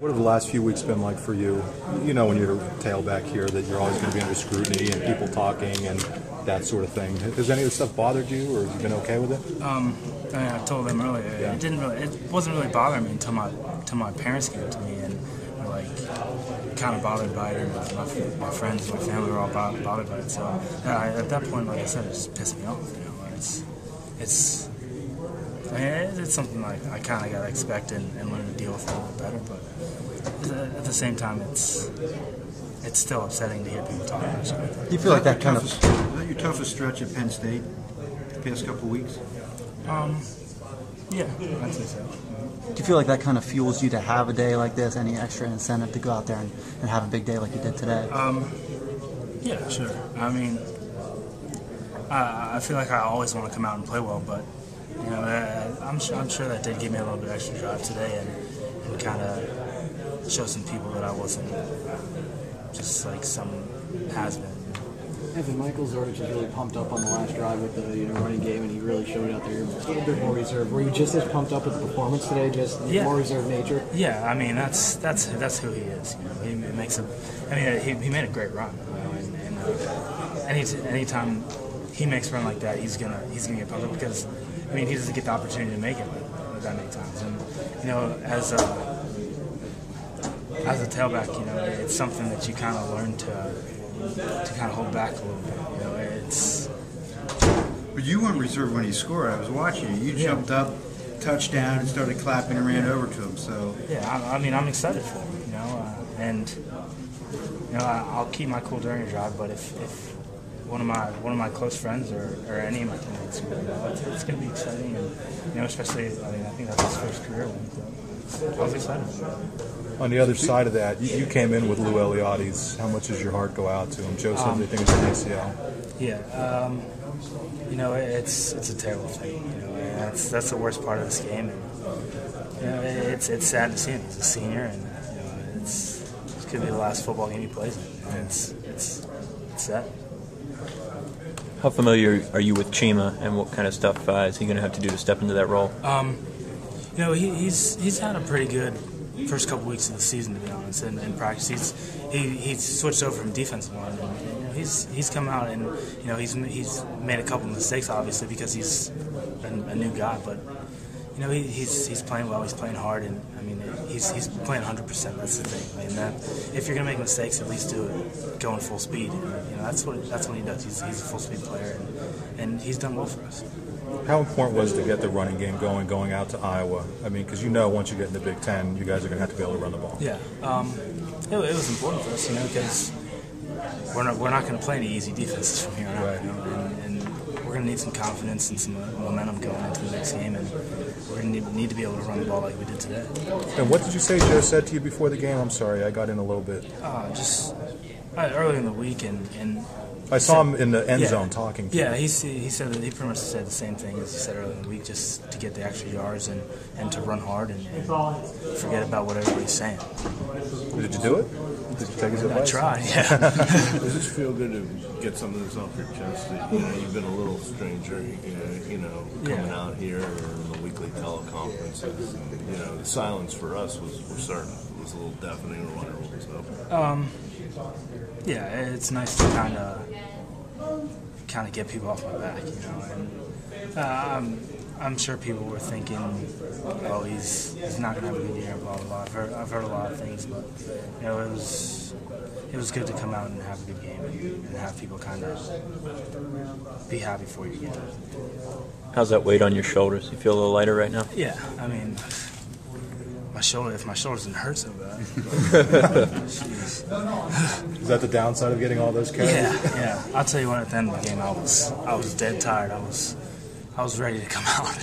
What have the last few weeks been like for you? You know, when you're tailback here, that you're always going to be under scrutiny and people talking and that sort of thing. Has any of this stuff bothered you, or have you been okay with it? I told them earlier. Yeah. It wasn't really bothering me until my parents gave it to me, and were kind of bothered by it. And my friends, my family were all bothered by it. So at that point, like I said, it just pissed me off. You know, it's something like I kind of got to expect and learn to deal with it a little better. But at the same time, it's still upsetting to hear people talk about shit like that. Do you feel like that kind of... Is that your toughest stretch at Penn State the past couple of weeks? Yeah, I'd say so. Do you feel like that kind of fuels you to have a day like this? Any extra incentive to go out there and have a big day like you did today? Yeah, sure. I mean, I feel like I always want to come out and play well, but you know, I'm sure that did give me a little bit extra drive today and kind of show some people that I wasn't just like some has-been. Evan, Michael Zordich is really pumped up on the last drive with the running game, and he really showed out there. A little bit more reserved. Were you just as pumped up with the performance today, just more reserved nature? Yeah, I mean that's who he is. You know, he makes a. I mean, he made a great run. You know, and anytime he makes a run like that, he's gonna get pumped up because I mean he doesn't get the opportunity to make it like that many times. And you know, as a tailback, you know, it's something that you kind of learn to kind of hold back a little bit. You know, it's. But you weren't reserved when he scored. I was watching you. You jumped up, touchdown, and started clapping and ran over to him. So yeah, I mean, I'm excited for him. You know, and you know, I'll keep my cool during a drive. But if one of my close friends or any of my teammates, you know, it's going to be exciting. And you know, especially I mean, I think that's his first career win. So I was excited. On the other side of that, you came in with Lou Eliotti's. How much does your heart go out to him? Joe said they think it's an ACL. Yeah, you know, it's a terrible thing. You know, and that's the worst part of this game. And, you know, it's sad to see him. He's a senior, and you know, it's could be the last football game he plays in. And it's sad. How familiar are you with Chima, and what kind of stuff is he going to have to do to step into that role? You know, he's had a pretty good first couple weeks of the season, to be honest, and in practice he's switched over from defensive line, and you know, he's come out and you know he's made a couple mistakes obviously because he's a new guy, but you know he's playing well, he's playing hard, and I mean he's playing 100%. That's the thing. I mean that if you're gonna make mistakes, at least do it going full speed. And, you know that's what he does. He's a full speed player, and he's done well for us. How important was it to get the running game going out to Iowa? I mean, because you know once you get in the Big Ten, you guys are going to have to be able to run the ball. Yeah, it was important for us, you know, because we're not going to play any easy defenses from here on out. Right. You know, and we're going to need some confidence and some momentum going into the next game, and we're going to need to be able to run the ball like we did today. And what did you say Joe said to you before the game? I'm sorry, I got in a little bit. Just early in the week, and I saw him in the end zone talking to you. Yeah, he said that he pretty much said the same thing as he said earlier in the week, just to get the extra yards and to run hard and forget about what everybody's saying. Did you do it? Did you take his advice? I tried, yeah. Does it feel good to get some of this off your chest? That, you know, you've been a little stranger, you know, coming out here and the weekly teleconferences. And, you know, the silence for us was certain. It was a little deafening or whatever was up. Yeah, it's nice to kind of get people off my back, you know. And I'm sure people were thinking, "Oh, he's not going to have a good year." Blah blah blah. I've heard a lot of things, but you know, it was good to come out and have a good game and have people kind of be happy for you again. How's that weight on your shoulders? You feel a little lighter right now? Yeah, I mean, if my shoulders didn't hurt so bad. Is that the downside of getting all those carries? Yeah. I'll tell you what. At the end of the game, I was dead tired. I was ready to come out.